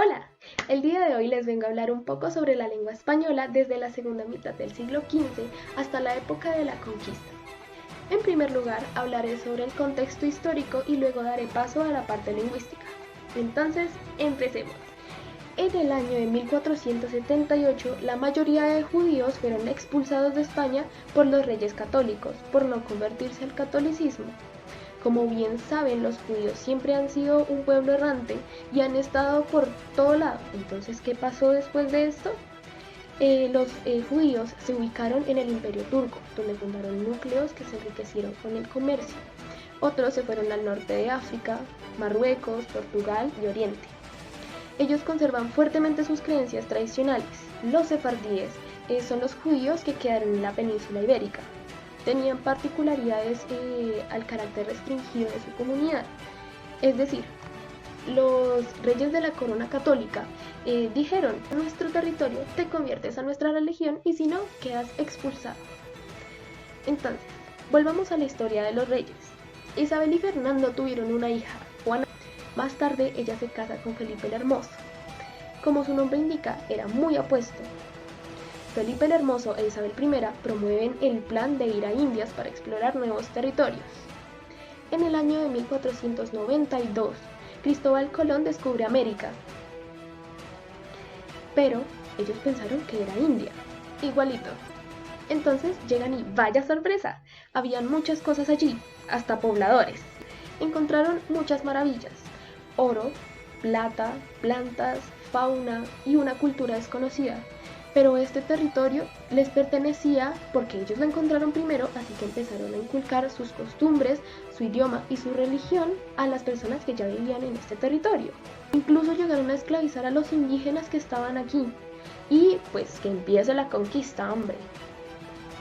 Hola, el día de hoy les vengo a hablar un poco sobre la lengua española desde la segunda mitad del siglo XV hasta la época de la conquista. En primer lugar, hablaré sobre el contexto histórico y luego daré paso a la parte lingüística. Entonces, empecemos. En el año de 1478, la mayoría de judíos fueron expulsados de España por los reyes católicos por no convertirse al catolicismo. Como bien saben, los judíos siempre han sido un pueblo errante y han estado por todo lado. Entonces, ¿qué pasó después de esto? Los judíos se ubicaron en el Imperio Turco, donde fundaron núcleos que se enriquecieron con el comercio. Otros se fueron al norte de África, Marruecos, Portugal y Oriente. Ellos conservan fuertemente sus creencias tradicionales. Los sefardíes son los judíos que quedaron en la península ibérica. Tenían particularidades al carácter restringido de su comunidad. Es decir, los reyes de la corona católica dijeron: en nuestro territorio te conviertes a nuestra religión y si no, quedas expulsado. Entonces, volvamos a la historia de los reyes. Isabel y Fernando tuvieron una hija, Juana. Más tarde ella se casa con Felipe el Hermoso. Como su nombre indica, era muy apuesto. Felipe el Hermoso e Isabel I promueven el plan de ir a Indias para explorar nuevos territorios. En el año de 1492, Cristóbal Colón descubre América, pero ellos pensaron que era India, igualito. Entonces llegan y ¡vaya sorpresa! Habían muchas cosas allí, hasta pobladores. Encontraron muchas maravillas: oro, plata, plantas, fauna y una cultura desconocida. Pero este territorio les pertenecía porque ellos lo encontraron primero, así que empezaron a inculcar sus costumbres, su idioma y su religión a las personas que ya vivían en este territorio. Incluso llegaron a esclavizar a los indígenas que estaban aquí. Y pues que empiece la conquista, hombre.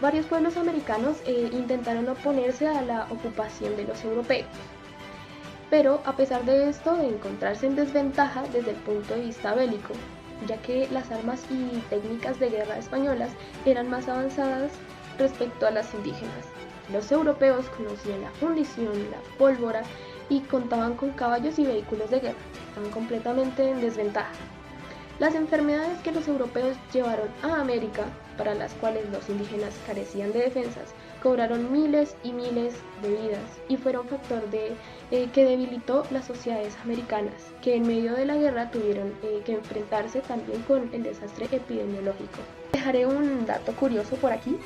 Varios pueblos americanos intentaron oponerse a la ocupación de los europeos. Pero a pesar de esto, de encontrarse en desventaja desde el punto de vista bélico, ya que las armas y técnicas de guerra españolas eran más avanzadas respecto a las indígenas. Los europeos conocían la fundición, la pólvora y contaban con caballos y vehículos de guerra. Estaban completamente en desventaja. Las enfermedades que los europeos llevaron a América, para las cuales los indígenas carecían de defensas, cobraron miles y miles de vidas y fueron factor que debilitó las sociedades americanas, que en medio de la guerra tuvieron que enfrentarse también con el desastre epidemiológico. Dejaré un dato curioso por aquí.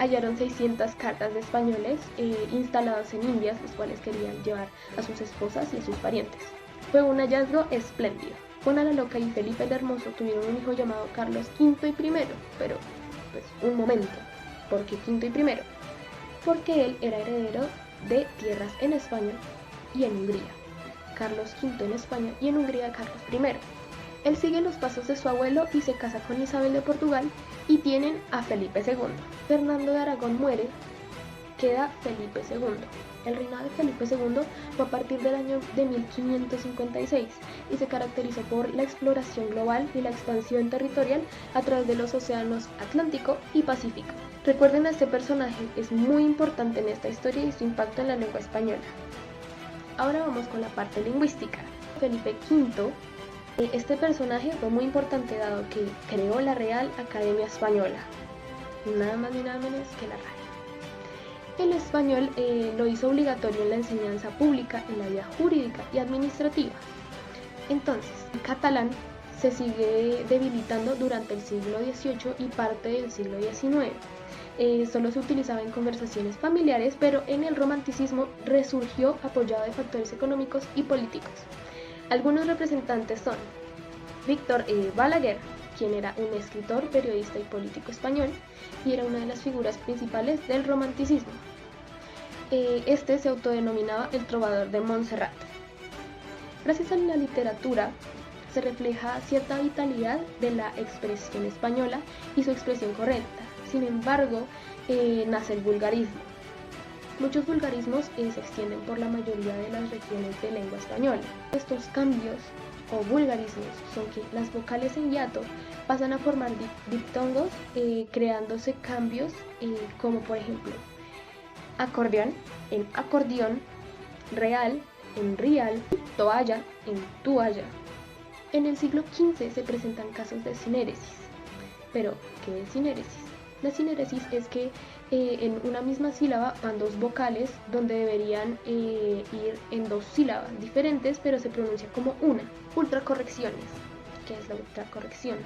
Hallaron 600 cartas de españoles instalados en Indias, los cuales querían llevar a sus esposas y a sus parientes. Fue un hallazgo espléndido. Juana la Loca y Felipe el Hermoso tuvieron un hijo llamado Carlos V y I, pero pues un momento, ¿por qué V y I? Porque él era heredero de tierras en España y en Hungría. Carlos V en España y en Hungría Carlos I. Él sigue los pasos de su abuelo y se casa con Isabel de Portugal y tienen a Felipe II. Fernando de Aragón muere, queda Felipe II. El reinado de Felipe II fue a partir del año de 1556 y se caracterizó por la exploración global y la expansión territorial a través de los océanos Atlántico y Pacífico. Recuerden a este personaje, es muy importante en esta historia y su impacto en la lengua española. Ahora vamos con la parte lingüística. Felipe V, este personaje fue muy importante dado que creó la Real Academia Española, nada más ni nada menos que la RAE. El español lo hizo obligatorio en la enseñanza pública, en la vida jurídica y administrativa. Entonces, el catalán se sigue debilitando durante el siglo XVIII y parte del siglo XIX. Solo se utilizaba en conversaciones familiares, pero en el romanticismo resurgió apoyado de factores económicos y políticos. Algunos representantes son Víctor Balaguer, quien era un escritor, periodista y político español, y era una de las figuras principales del romanticismo. Este se autodenominaba el trovador de Montserrat. Gracias a la literatura se refleja cierta vitalidad de la expresión española y su expresión correcta. Sin embargo, nace el vulgarismo. Muchos vulgarismos se extienden por la mayoría de las regiones de lengua española. Estos cambios o vulgarismos son que las vocales en hiato pasan a formar diptongos, creándose cambios como por ejemplo acordeón en acordeón, real en rial, toalla en tualla. En el siglo XV se presentan casos de sinéresis. Pero, ¿qué es sinéresis? La sinéresis es que en una misma sílaba van dos vocales donde deberían ir en dos sílabas diferentes, pero se pronuncia como una. Ultracorrecciones. ¿Qué es la ultracorrección?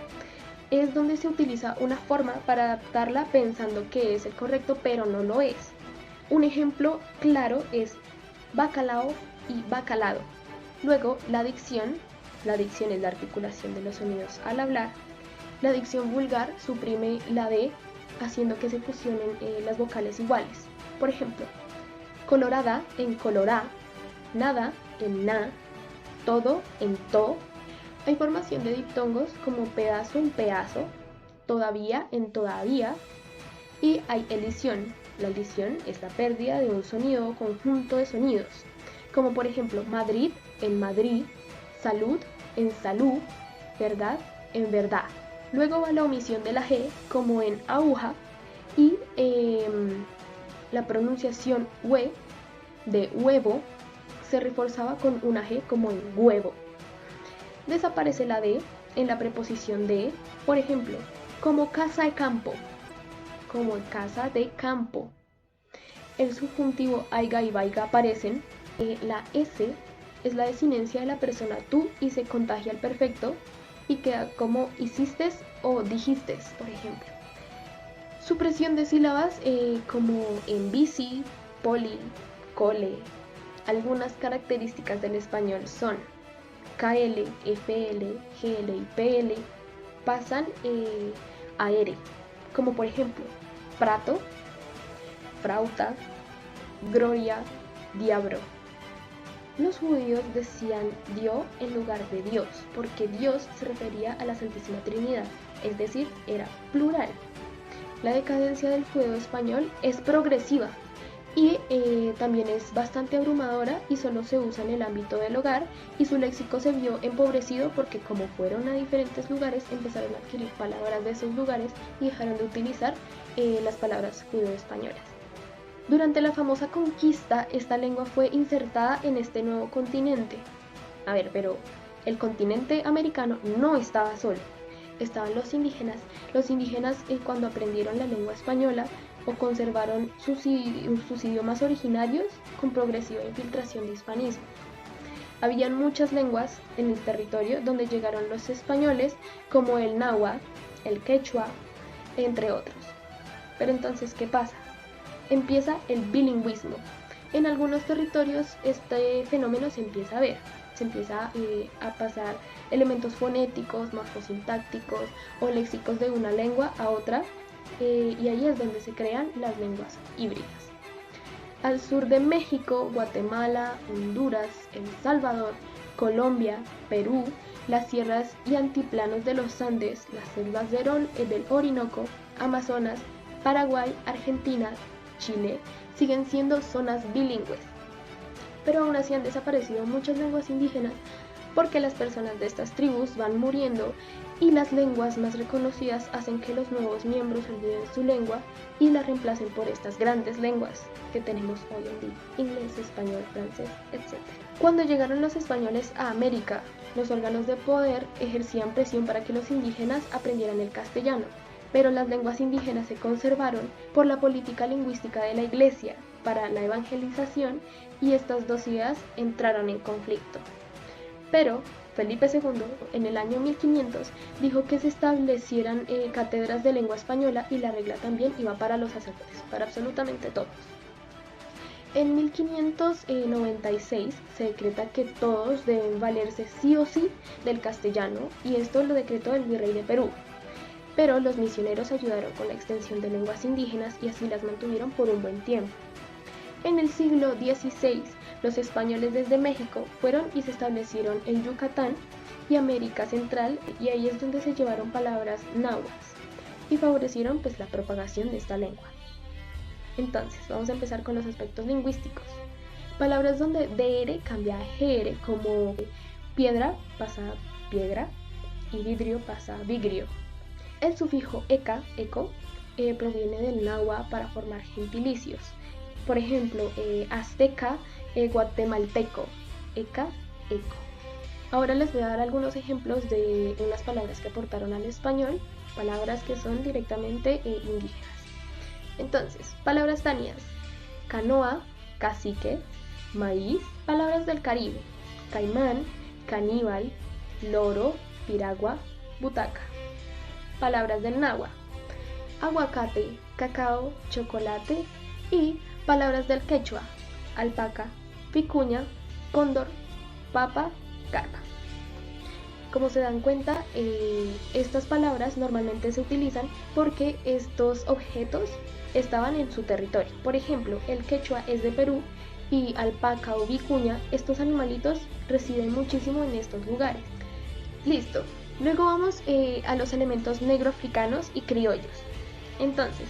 Es donde se utiliza una forma para adaptarla pensando que es el correcto, pero no lo es. Un ejemplo claro es bacalao y bacalado. Luego, la dicción es la articulación de los sonidos al hablar. La dicción vulgar suprime la D, haciendo que se fusionen las vocales iguales. Por ejemplo, colorada en colorá, nada en na, todo en to. Hay formación de diptongos como pedazo en pedazo, todavía en todavía, y hay elisión. La elisión es la pérdida de un sonido o conjunto de sonidos, como por ejemplo Madrid en Madrid, salud en salud, verdad en verdad. Luego va la omisión de la G, como en aguja, y la pronunciación hue de huevo se reforzaba con una G, como en huevo. Desaparece la D en la preposición de, por ejemplo, como casa de campo, como casa de campo. El subjuntivo aiga y vaiga aparecen. La S es la desinencia de la persona tú y se contagia al perfecto y queda como hiciste o dijiste, por ejemplo. Supresión de sílabas como en bici, poli, cole. Algunas características del español son KL, FL, GL y PL pasan a R, como por ejemplo prato, frauta, gloria, diablo. Los judíos decían Dio en lugar de Dios, porque Dios se refería a la Santísima Trinidad, es decir, era plural. La decadencia del judeo español es progresiva y también es bastante abrumadora y solo se usa en el ámbito del hogar, y su léxico se vio empobrecido porque como fueron a diferentes lugares empezaron a adquirir palabras de esos lugares y dejaron de utilizar las palabras judeo-españolas. Durante la famosa conquista, esta lengua fue insertada en este nuevo continente. A ver, pero el continente americano no estaba solo. Estaban los indígenas. Los indígenas cuando aprendieron la lengua española o conservaron sus idiomas originarios con progresiva infiltración de hispanismo. Habían muchas lenguas en el territorio donde llegaron los españoles, como el náhuatl, el quechua, entre otros. Pero entonces, ¿qué pasa? Empieza el bilingüismo. En algunos territorios este fenómeno se empieza a ver, se empieza a pasar elementos fonéticos, morfosintácticos o léxicos de una lengua a otra, y ahí es donde se crean las lenguas híbridas. Al sur de México, Guatemala, Honduras, El Salvador, Colombia, Perú, las sierras y altiplanos de los Andes, las selvas del Orinoco, Amazonas, Paraguay, Argentina, Chile, siguen siendo zonas bilingües. Pero aún así han desaparecido muchas lenguas indígenas porque las personas de estas tribus van muriendo y las lenguas más reconocidas hacen que los nuevos miembros olviden su lengua y la reemplacen por estas grandes lenguas que tenemos hoy en día: inglés, español, francés, etc. Cuando llegaron los españoles a América, los órganos de poder ejercían presión para que los indígenas aprendieran el castellano, pero las lenguas indígenas se conservaron por la política lingüística de la Iglesia para la evangelización, y estas dos ideas entraron en conflicto. Pero Felipe II, en el año 1500, dijo que se establecieran cátedras de lengua española, y la regla también iba para los sacerdotes, para absolutamente todos. En 1596 se decreta que todos deben valerse sí o sí del castellano, y esto lo decretó el virrey de Perú. Pero los misioneros ayudaron con la extensión de lenguas indígenas y así las mantuvieron por un buen tiempo. En el siglo XVI, los españoles desde México fueron y se establecieron en Yucatán y América Central, y ahí es donde se llevaron palabras náhuatl y favorecieron pues la propagación de esta lengua. Entonces, vamos a empezar con los aspectos lingüísticos. Palabras donde DR cambia a GR, como piedra pasa a piedra y vidrio pasa a vigrio. El sufijo eca, eco, proviene del náhuatl para formar gentilicios. Por ejemplo, azteca, guatemalteco, eca, eco. Ahora les voy a dar algunos ejemplos de unas palabras que aportaron al español, palabras que son directamente indígenas. Entonces, palabras dañas: canoa, cacique, maíz. Palabras del Caribe: caimán, caníbal, loro, piragua, butaca. Palabras del náhuatl: aguacate, cacao, chocolate. Y palabras del quechua: alpaca, vicuña, cóndor, papa, carpa. Como se dan cuenta, estas palabras normalmente se utilizan porque estos objetos estaban en su territorio. Por ejemplo, el quechua es de Perú y alpaca o vicuña, estos animalitos residen muchísimo en estos lugares. Listo. Luego vamos a los elementos negroafricanos y criollos. Entonces,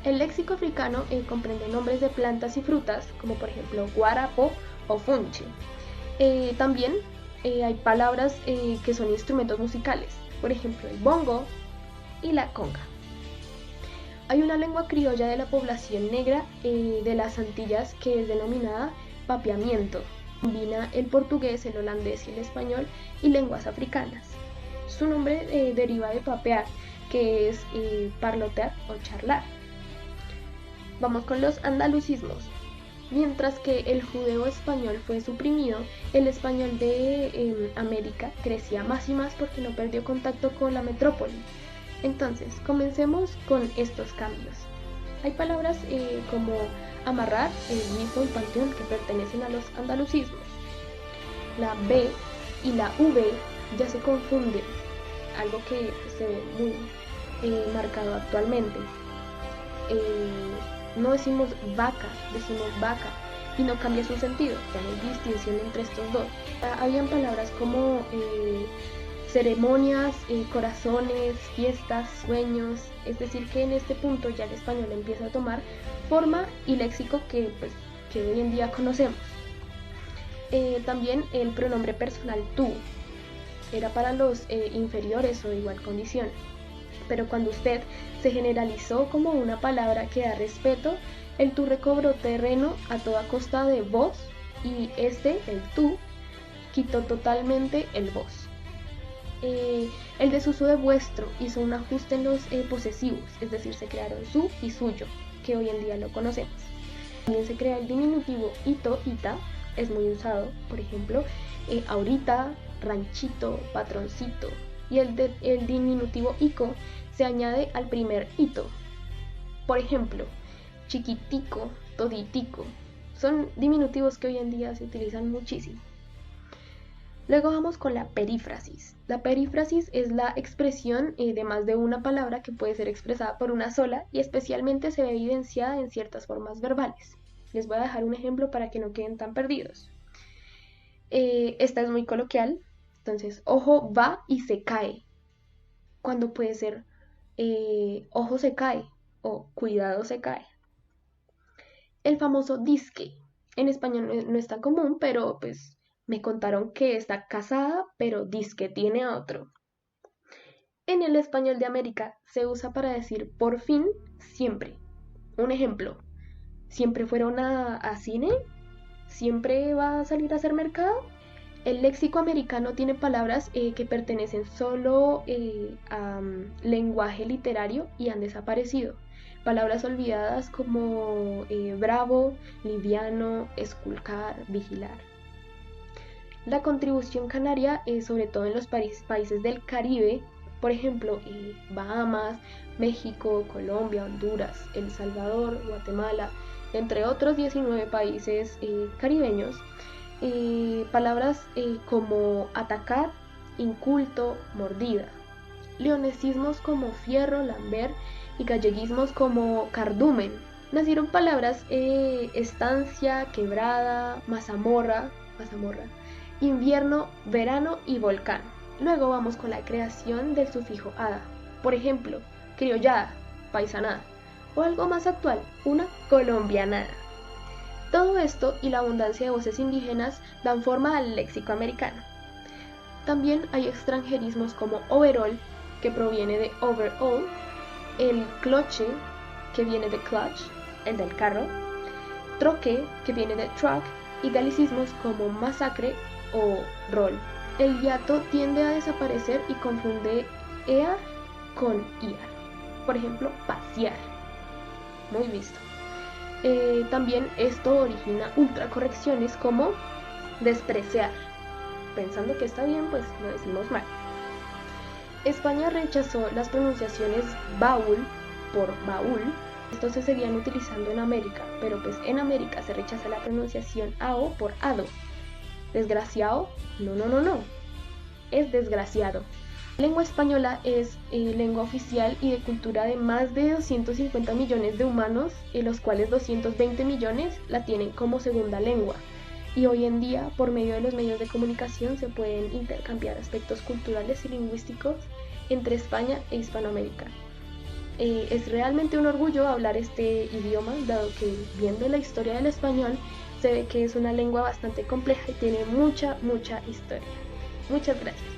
el léxico africano comprende nombres de plantas y frutas, como por ejemplo guarapo o funche. También hay palabras que son instrumentos musicales, por ejemplo el bongo y la conga. Hay una lengua criolla de la población negra de las Antillas que es denominada papiamiento. Combina el portugués, el holandés y el español y lenguas africanas. Su nombre deriva de papear, que es parlotear o charlar. Vamos con los andalucismos. Mientras que el judeo español fue suprimido, el español de América crecía más y más porque no perdió contacto con la metrópoli. Entonces, comencemos con estos cambios. Hay palabras como amarrar, el mismo y panteón que pertenecen a los andalucismos. La B y la V ya se confunden, algo que se ve muy marcado actualmente. No decimos vaca, decimos vaca y no cambia su sentido, ya no hay distinción entre estos dos. Habían palabras como ceremonias, corazones, fiestas, sueños, es decir que en este punto ya el español empieza a tomar forma y léxico que hoy en día conocemos. También el pronombre personal tú era para los inferiores o de igual condición. Pero cuando usted se generalizó como una palabra que da respeto, el tú recobró terreno a toda costa de vos y el tú, quitó totalmente el vos. El desuso de vuestro hizo un ajuste en los posesivos, es decir, se crearon su y suyo, que hoy en día lo conocemos. También se crea el diminutivo ito, ita, es muy usado, por ejemplo, ahorita, ranchito, patroncito. Y el diminutivo ico se añade al primer ito. Por ejemplo, chiquitico, toditico. Son diminutivos que hoy en día se utilizan muchísimo. Luego vamos con la perífrasis. La perífrasis es la expresión de más de una palabra que puede ser expresada por una sola y especialmente se ve evidenciada en ciertas formas verbales. Les voy a dejar un ejemplo para que no queden tan perdidos. Esta es muy coloquial. Entonces, ojo va y se cae. Cuando puede ser ojo se cae o cuidado se cae. El famoso disque. En español no es tan común, pero pues me contaron que está casada, pero disque tiene a otro. En el español de América se usa para decir por fin, siempre. Un ejemplo, ¿siempre fueron a cine? ¿Siempre va a salir a hacer mercado? El léxico americano tiene palabras que pertenecen solo a lenguaje literario y han desaparecido. Palabras olvidadas como bravo, liviano, esculcar, vigilar. La contribución canaria, sobre todo en los países del Caribe, por ejemplo, Bahamas, México, Colombia, Honduras, El Salvador, Guatemala, entre otros 19 países caribeños, palabras como atacar, inculto, mordida. Leonesismos como fierro, lamber y galleguismos como cardumen. Nacieron palabras estancia, quebrada, mazamorra, invierno, verano y volcán. Luego vamos con la creación del sufijo ada. Por ejemplo, criollada, paisanada. O algo más actual, una colombianada. Todo esto y la abundancia de voces indígenas dan forma al léxico americano. También hay extranjerismos como overall, que proviene de overall, el cloche, que viene de clutch, el del carro, troque, que viene de truck, y galicismos como masacre o rol, El hiato tiende a desaparecer y confunde EA con IAR. Por ejemplo, pasear. Muy visto. También esto origina ultracorrecciones como despreciar. Pensando que está bien, pues lo decimos mal. España rechazó las pronunciaciones baúl por baúl. Estos se seguían utilizando en América, pero pues en América se rechaza la pronunciación AO por ADO. Desgraciado, no. Es desgraciado. La lengua española es lengua oficial y de cultura de más de 250 millones de humanos, en los cuales 220 millones la tienen como segunda lengua. Y hoy en día, por medio de los medios de comunicación, se pueden intercambiar aspectos culturales y lingüísticos entre España e Hispanoamérica. Es realmente un orgullo hablar este idioma, dado que viendo la historia del español, se ve que es una lengua bastante compleja y tiene mucha historia. Muchas gracias.